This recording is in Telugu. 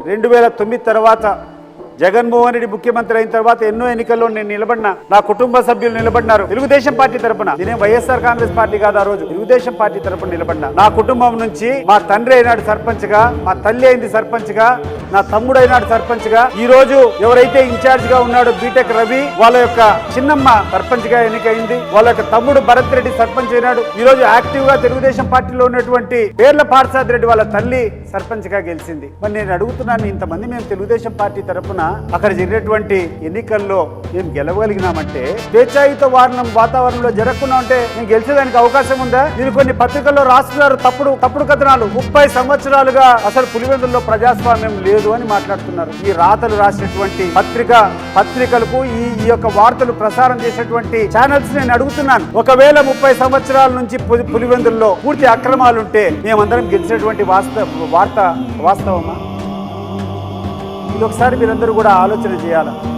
2009 తర్వాత జగన్మోహన్ రెడ్డి ముఖ్యమంత్రి అయిన తర్వాత ఎన్నో ఎన్నికల్లో నేను నిలబడినా, నా కుటుంబ సభ్యులు నిలబడినారు తెలుగుదేశం పార్టీ తరపున. నేనే వైఎస్ఆర్ కాంగ్రెస్ పార్టీ కాదు, ఆ రోజు తెలుగుదేశం పార్టీ తరపున నిలబడినా. నా కుటుంబం నుంచి మా తండ్రి అయినాడు సర్పంచ్ గా, మా తల్లి అయింది సర్పంచ్ గా, నా తమ్ముడు అయినాడు సర్పంచ్ గా. ఈ రోజు ఎవరైతే ఇన్ఛార్జ్ గా ఉన్నాడో బీటెక్ రవి, వాళ్ళ యొక్క చిన్నమ్మ సర్పంచ్ గా ఎన్నికైంది. వాళ్ళ యొక్క తమ్ముడు భరత్ రెడ్డి సర్పంచ్ అయినాడు. ఈ రోజు యాక్టివ్ గా తెలుగుదేశం పార్టీలో ఉన్నటువంటి పేర్ల పార్సాద్ రెడ్డి వాళ్ళ తల్లి సర్పంచ్ గా గెలిచింది. మరి నేను అడుగుతున్నాను, ఇంతమంది మేము తెలుగుదేశం పార్టీ తరపున అక్కడ జరిగినటువంటి ఎన్నికల్లో మేము గెలవగలిగినామంటే, స్వేచ్ఛాయుత వాతావరణంలో జరగకుండా ఉంటే మేము గెలిచేదానికి అవకాశం ఉందా? మీరు కొన్ని పత్రికల్లో రాస్తున్నారు తప్పుడు కథనాలు. 30 సంవత్సరాలుగా అసలు పులివెందుల్లో ప్రజాస్వామ్యం లేదు అని మాట్లాడుతున్నారు. ఈ రాతలు రాసినటువంటి పత్రికలకు ఈ యొక్క వార్తలు ప్రసారం చేసేటువంటి ఛానల్స్ నేను అడుగుతున్నాను, ఒకవేళ 30 సంవత్సరాల నుంచి పులివెందుల్లో పూర్తి అక్రమాలుంటే మేమందరం గెలిచేటువంటి వార్త వాస్తవమా? ఇది ఒకసారి మీరందరూ కూడా ఆలోచన చేయాలి.